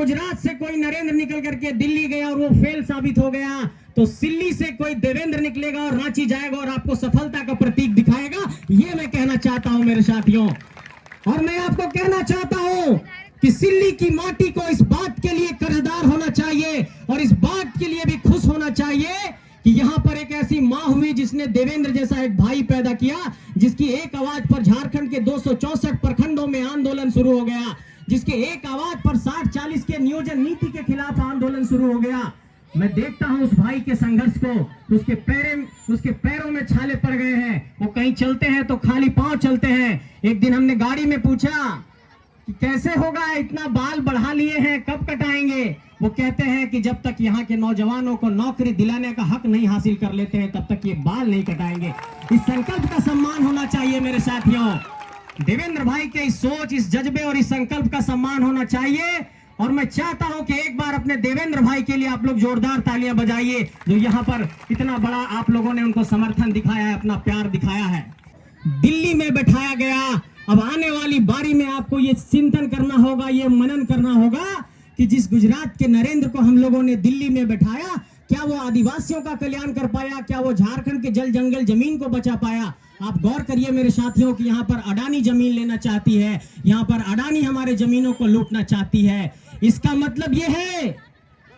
गुजरात से कोई नरेंद्र निकल करके दिल्ली गया और वो फेल साबित हो गया, तो सिल्ली से कोई देवेंद्र निकलेगा और रांची जाएगा और आपको सफलता का प्रतीक दिखाएगा। ये मैं कहना चाहता हूं मेरे साथियों। और मैं आपको कहना चाहता हूं कि सिल्ली की माटी को इस बात के लिए कर्जदार होना चाहिए और इस बात के लिए भी खुश होना चाहिए कि यहां पर एक ऐसी मां हुई जिसने देवेंद्र जैसा एक भाई पैदा किया, जिसकी एक आवाज पर झारखंड के 264 प्रखंडों में आंदोलन शुरू हो गया, जिसके एक आवाज पर 60-40 के नियोजन नीति के खिलाफ आंदोलन शुरू हो गया। मैं देखता हूं उस भाई के संघर्ष को, उसके पैरों में छाले पड़ गए हैं। वो कहीं चलते हैं तो खाली पांव चलते हैं। एक दिन हमने गाड़ी में पूछा कि कैसे होगा, इतना बाल बढ़ा लिए हैं, कब कटाएंगे? वो कहते हैं कि जब तक यहाँ के नौजवानों को नौकरी दिलाने का हक नहीं हासिल कर लेते हैं तब तक ये बाल नहीं कटाएंगे। इस संकल्प का सम्मान होना चाहिए मेरे साथियों। देवेंद्र भाई के इस सोच, इस जज्बे और इस संकल्प का सम्मान होना चाहिए। और मैं चाहता हूं कि एक बार अपने देवेंद्र भाई के लिए आप लोग जोरदार तालियां बजाइए, जो यहाँ पर इतना बड़ा आप लोगों ने उनको समर्थन दिखाया है, अपना प्यार दिखाया है। दिल्ली में बैठाया गया, अब आने वाली बारी में आपको ये चिंतन करना होगा, ये मनन करना होगा कि जिस गुजरात के नरेंद्र को हम लोगों ने दिल्ली में बैठाया, क्या वो आदिवासियों का कल्याण कर पाया? क्या वो झारखंड के जल जंगल जमीन को बचा पाया? आप गौर करिए मेरे साथियों कि यहाँ पर अडानी जमीन लेना चाहती है, यहाँ पर अडानी हमारे जमीनों को लूटना चाहती है। इसका मतलब यह है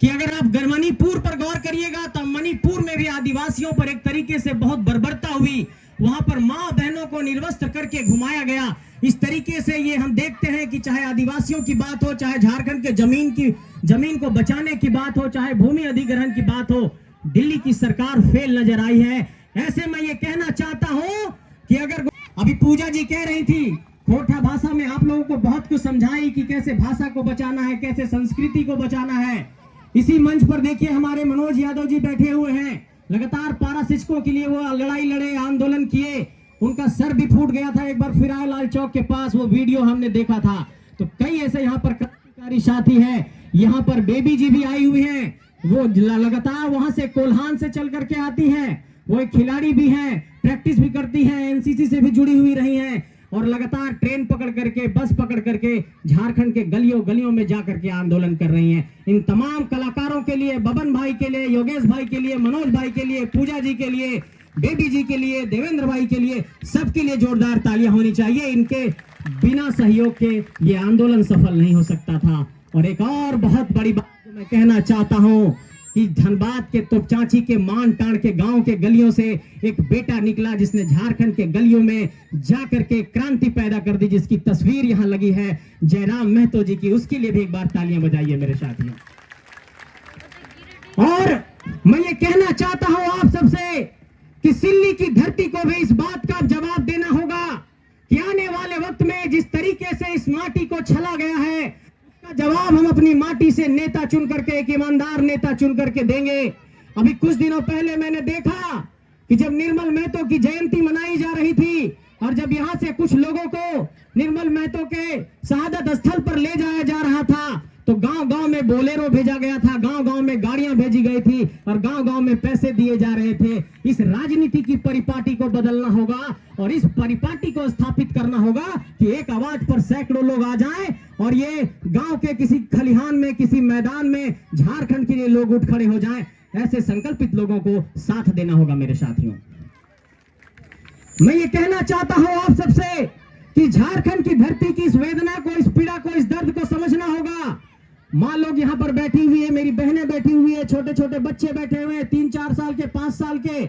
कि अगर आप मणिपुर पर गौर करिएगा तो मणिपुर में भी आदिवासियों पर एक तरीके से बहुत बर्बरता हुई। वहां पर मां बहनों को निर्वस्त्र करके घुमाया गया। इस तरीके से ये हम देखते हैं कि चाहे आदिवासियों की बात हो, चाहे झारखंड के जमीन को बचाने की बात हो, चाहे भूमि अधिग्रहण की बात हो, दिल्ली की सरकार फेल नजर आई है। ऐसे मैं ये कहना चाहता हूं कि अगर अभी पूजा जी कह रही थी, खोटा भाषा में आप लोगों को बहुत कुछ समझाई कि कैसे भाषा को बचाना है, कैसे संस्कृति को बचाना है। इसी मंच पर देखिए हमारे मनोज यादव जी बैठे हुए हैं, लगातार पारा शिक्षकों के लिए वो लड़ाई लड़े, आंदोलन किए, उनका सर भी फूट गया था एक बार फिराय लाल चौक के पास, वो वीडियो हमने देखा था। तो कई ऐसे यहाँ पर क्रांतिकारी साथी हैं, यहाँ पर बेबी जी भी आई हुई हैं, वो लगातार वहां से कोल्हान से चल करके आती हैं, वो एक खिलाड़ी भी हैं, प्रैक्टिस भी करती हैं, एनसीसी से भी जुड़ी हुई रही हैं और लगातार ट्रेन पकड़ करके, बस पकड़ करके झारखंड के गलियों गलियों में जाकर के आंदोलन कर रही हैं। इन तमाम कलाकारों के लिए, बबन भाई के लिए, योगेश भाई के लिए, मनोज भाई के लिए, पूजा जी के लिए, बेबी जी के लिए, देवेंद्र भाई के लिए, सबके लिए जोरदार तालियां होनी चाहिए। इनके बिना सहयोग के ये आंदोलन सफल नहीं हो सकता था। और एक और बहुत बड़ी बात जो मैं कहना चाहता हूं कि धनबाद के तोपचांची के मान टाण के गांव के गलियों से एक बेटा निकला जिसने झारखंड के गलियों में जाकर के क्रांति पैदा कर दी, जिसकी तस्वीर यहां लगी है जयराम महतो जी की। उसके लिए भी एक बार तालियां बजाइए मेरे साथियों। और मैं ये कहना चाहता हूं आप सबसे कि सिल्ली की धरती को भी इस बात का जवाब देना होगा कि आने वाले वक्त में जिस तरीके से इस माटी को छला गया है, उसका जवाब हम अपनी माटी से नेता चुन करके, एक ईमानदार नेता चुन करके देंगे। अभी कुछ दिनों पहले मैंने देखा कि जब निर्मल महतो की जयंती मनाई जा रही थी और जब यहां से कुछ लोगों को निर्मल महतो के शहादत स्थल पर ले जाया जा रहा था तो गांव गांव में बोलेरो भेजा गया था, गांव गांव में गाड़ियां भेजी गई थी और गांव गांव में पैसे दिए जा रहे थे। इस राजनीति की परिपाटी को बदलना होगा और इस परिपाटी को स्थापित करना होगा कि एक आवाज पर सैकड़ों लोग आ जाएं और ये गांव के किसी खलिहान में, किसी मैदान में झारखंड के लिए लोग उठ खड़े हो जाएं। ऐसे संकल्पित लोगों को साथ देना होगा मेरे साथियों। मैं ये कहना चाहता हूं आप सबसे कि झारखंड की धरती की इस वेदना को, इस पीड़ा को, इस दर्द को समझना होगा। माँ लोग यहाँ पर बैठी हुई है, मेरी बहनें बैठी हुई है, छोटे छोटे बच्चे बैठे हुए हैं, 3-4 साल के, 5 साल के।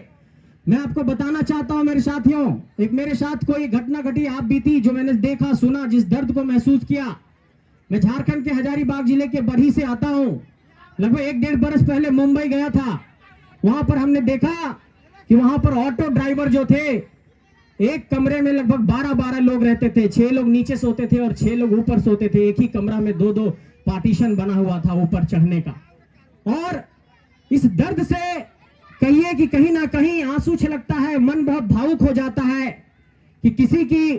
मैं आपको बताना चाहता हूं मेरे साथियों, एक मेरे साथ कोई घटना घटी, आप बीती, जो मैंने देखा, सुना, जिस दर्द को महसूस किया। मैं झारखंड के हजारीबाग जिले के बरही से आता हूं। लगभग 1-1.5 बरस पहले मुंबई गया था। वहां पर हमने देखा कि वहां पर ऑटो ड्राइवर जो थे, एक कमरे में लगभग 12-12 लोग रहते थे। 6 लोग नीचे सोते थे और 6 लोग ऊपर सोते थे। एक ही कमरा में 2-2 पार्टीशन बना हुआ था ऊपर चढ़ने का। और इस दर्द से कहिए कि कहीं ना कहीं आंसू छलकता है, मन बहुत भावुक हो जाता है कि किसी की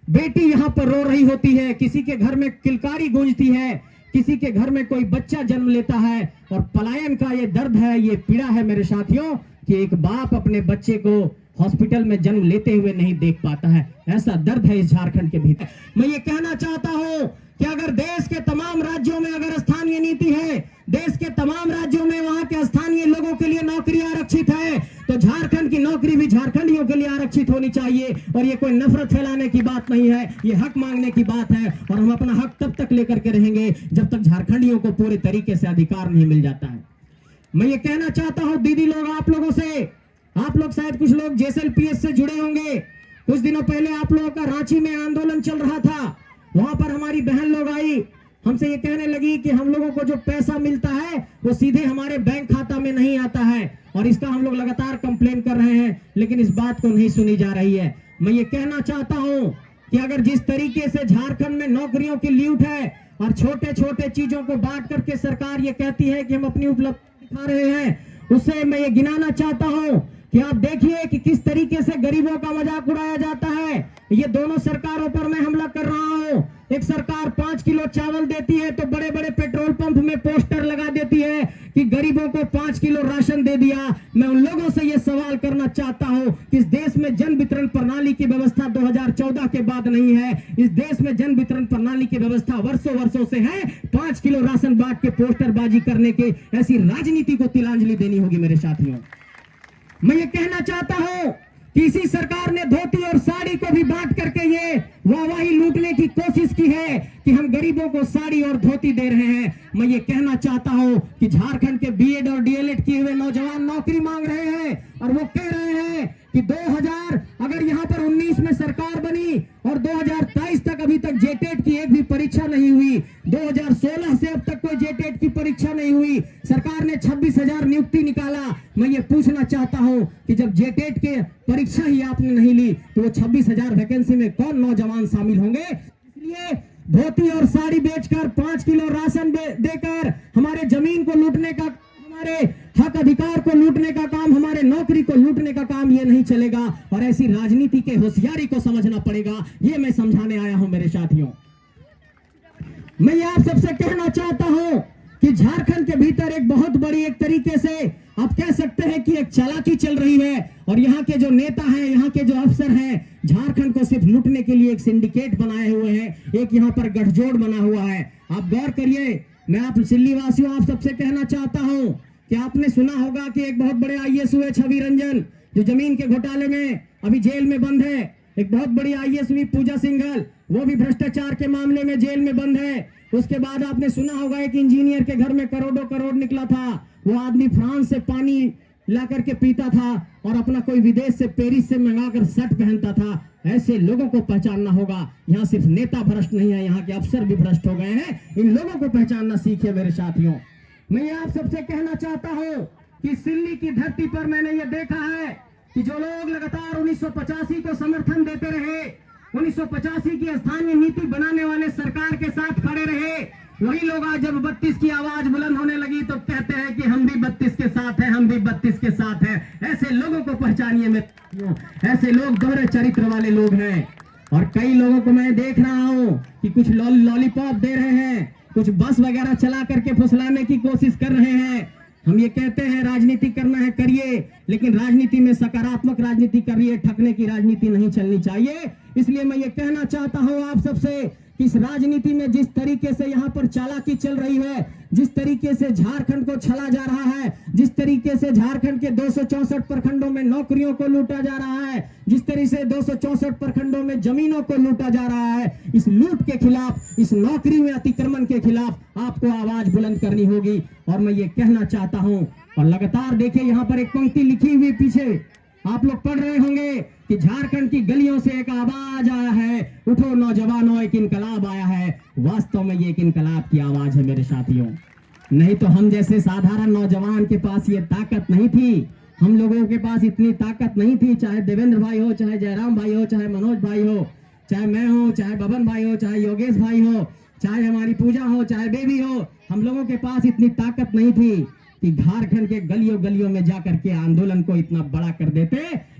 बेटी यहां पर रो रही होती है, किसी के घर में किलकारी गूंजती है, किसी के घर में कोई बच्चा जन्म लेता है और पलायन का ये दर्द है, ये पीड़ा है मेरे साथियों कि एक बाप अपने बच्चे को हॉस्पिटल में जन्म लेते हुए नहीं देख पाता है। ऐसा दर्द है इस झारखंड के भीतर। मैं ये कहना चाहता हूं कि अगर देश के तमाम राज्यों में अगर स्थानीय नीति है, देश के तमाम राज्यों में वहां के स्थानीय लोगों के लिए नौकरी आरक्षित है, तो झारखंड की नौकरी भी झारखंडियों के लिए आरक्षित होनी चाहिए। और ये कोई नफरत फैलाने की बात नहीं है, ये हक मांगने की बात है। और हम अपना हक तब तक लेकर के रहेंगे जब तक झारखंडियों को पूरे तरीके से अधिकार नहीं मिल जाता है। मैं ये कहना चाहता हूं दीदी लोग, आप लोगों से, आप लोग शायद कुछ लोग जेएसएलपीएस से जुड़े होंगे। कुछ दिनों पहले आप लोगों का रांची में आंदोलन चल रहा था, वहां पर हमारी बहन लोग आई, हमसे ये कहने लगी कि हम लोगों को जो पैसा मिलता है वो सीधे हमारे बैंक खाता में नहीं आता है, और इसका हम लोग लगातार कंप्लेन कर रहे हैं, लेकिन इस बात को नहीं सुनी जा रही है। मैं ये कहना चाहता हूं कि अगर जिस तरीके से झारखंड में नौकरियों की लूट है और छोटे छोटे चीजों को बांट करके सरकार ये कहती है कि हम अपनी उपलब्धि दिखा रहे हैं, उससे मैं ये गिनाना चाहता हूं कि आप देखिए कि किस तरीके से गरीबों का मजाक उड़ाया जाता है। ये दोनों सरकारों पर मैं हमला कर रहा हूं। एक सरकार 5 किलो चावल देती है तो बड़े बड़े पेट्रोल पंप में पोस्टर लगा देती है कि गरीबों को 5 किलो राशन दे दिया। मैं उन लोगों से ये सवाल करना चाहता हूं कि इस देश में जन वितरण प्रणाली की व्यवस्था 2014 के बाद नहीं है। इस देश में जन वितरण प्रणाली की व्यवस्था वर्षों वर्षों से है। 5 किलो राशन बांट के पोस्टरबाजी करने के ऐसी राजनीति को तिलांजलि देनी होगी मेरे साथियों। मैं ये कहना चाहता हूं कि इसी सरकार ने धोती और साड़ी को भी बांट करके ये वाहवाही लूटने की कोशिश की है कि हम गरीबों को साड़ी और धोती दे रहे हैं। मैं ये कहना चाहता हूं कि झारखंड के बीएड और डीएलएड किए हुए नौजवान नौकरी मांग रहे हैं और वो कह रहे हैं कि 2000 अगर यहाँ पर 19 में सरकार बनी और 2023 तक अभी तक जेटेट की एक भी परीक्षा नहीं हुई, 2016 से अब तक कोई जेटेट की परीक्षा नहीं हुई, सरकार ने 26,000 नियुक्ति निकाला। मैं ये पूछना चाहता हूं कि जब जेटेट के परीक्षा ही आपने नहीं ली तो वो 26,000 वैकेंसी में कौन नौजवान शामिल होंगे? इसलिए धोती और साड़ी बेचकर 5 किलो राशन देकर हमारे जमीन को लूटने का, हमारे हक अधिकार को लूटने का काम, हमारे नौकरी को लूटने का काम ये नहीं चलेगा। और ऐसी राजनीति के होशियारी को समझना पड़ेगा, ये मैं समझाने आया हूं मेरे साथियों। मैं ये आप सबसे कहना चाहता हूं कि झारखंड के भीतर एक बहुत बड़ी, एक तरीके से आप कह सकते हैं कि एक चालाकी चल रही है। और यहाँ के जो नेता हैं, यहाँ के जो अफसर हैं, झारखंड को सिर्फ लूटने के लिए एक सिंडिकेट बनाए हुए हैं, एक यहाँ पर गठजोड़ बना हुआ है। आप गौर करिए, मैं आप सिल्ली वासियों आप सबसे कहना चाहता हूं कि आपने सुना होगा कि एक बहुत बड़े आईएएस हुए छवि रंजन, जो जमीन के घोटाले में अभी जेल में बंद है। एक बहुत बड़ी आईएएस हुई पूजा सिंघल, वो भी भ्रष्टाचार के मामले में जेल में बंद है। उसके बाद आपने सुना होगा एक इंजीनियर के घर में करोड़ों करोड़ निकला था, वो आदमी फ्रांस से पानी ला करके पीता था और अपना कोई विदेश से, पेरिस से मंगाकर शर्ट पहनता था। ऐसे लोगों को पहचानना होगा। यहाँ सिर्फ नेता भ्रष्ट नहीं है, यहाँ के अफसर भी भ्रष्ट हो गए हैं। इन लोगों को पहचानना सीखिए मेरे साथियों। मैं ये आप सबसे कहना चाहता हूँ कि सिल्ली की धरती पर मैंने ये देखा है कि जो लोग लगातार 1985 को समर्थन देते रहे, 1985 की स्थानीय नीति बनाने वाले सरकार के साथ खड़े रहे, वही लोग आज जब 32 की आवाज बुलंद होने लगी तो कहते हैं कि हम भी 32 के साथ हैं, हम भी 32 के साथ हैं। ऐसे लोगों को पहचानिए मेरे, ऐसे लोग दोहरे चरित्र वाले लोग हैं। और कई लोगों को मैं देख रहा हूं कि कुछ लॉलीपॉप दे रहे हैं, कुछ बस वगैरह चला करके फुसलाने की कोशिश कर रहे हैं। हम ये कहते हैं राजनीति करना है करिए, लेकिन राजनीति में सकारात्मक राजनीति करिए, ठगने की राजनीति नहीं चलनी चाहिए। इसलिए मैं ये कहना चाहता हूं आप सबसे कि इस राजनीति में जिस तरीके से यहाँ पर चालाकी चल रही है, जिस तरीके से झारखंड को छला जा रहा है, जिस तरीके से झारखंड के 264 प्रखंडों में नौकरियों को लूटा जा रहा है, जिस तरीके से 264 प्रखंडों में जमीनों को लूटा जा रहा है, इस लूट के खिलाफ, इस नौकरी में अतिक्रमण के खिलाफ आपको आवाज बुलंद करनी होगी। और मैं ये कहना चाहता हूं, और लगातार देखिए यहाँ पर एक पंक्ति लिखी हुई पीछे आप लोग पढ़ रहे होंगे कि झारखंड की गलियों से एक आवाज आया है, उठो नौजवानों एक इनकलाब आया है। वास्तव में ये एक इनकलाब की आवाज है मेरे साथियों। नहीं तो हम जैसे साधारण नौजवान के पास ये ताकत नहीं थी, हम लोगों के पास इतनी ताकत नहीं थी। चाहे देवेंद्र भाई हो, चाहे जयराम भाई हो, चाहे मनोज भाई हो, चाहे मैं हूं, चाहे बबन भाई हो, चाहे योगेश भाई हो, चाहे हमारी पूजा हो, चाहे बेबी हो, हम लोगों के पास इतनी ताकत नहीं थी कि झारखंड के गलियों गलियों में जाकर के आंदोलन को इतना बड़ा कर देते।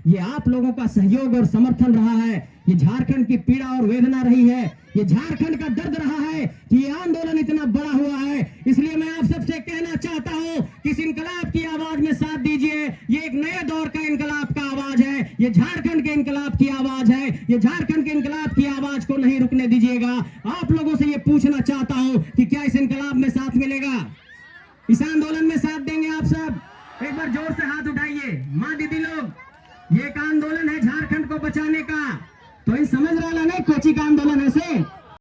ये आप लोगों का सहयोग और समर्थन रहा है, ये झारखंड की पीड़ा और वेदना रही है, ये झारखंड का दर्द रहा है कि ये आंदोलन इतना बड़ा हुआ है। इसलिए मैं आप सबसे कहना चाहता हूं कि इस इनकलाब की आवाज में साथ दीजिए। ये एक नए दौर का इनकलाब का आवाज है, ये झारखंड के इनकलाब की आवाज है। ये झारखंड के इनकलाब की आवाज को नहीं रुकने दीजिएगा। आप लोगों से ये पूछना चाहता हूं कि क्या इस इनकलाब में साथ मिलेगा, इस आंदोलन में साथ देंगे आप सब? एक बार जोर से हाथ उठाइए। माँ दीदी लोग, ये एक आंदोलन है झारखंड को बचाने का, तो ये समझ रहा नहीं कोची का आंदोलन है से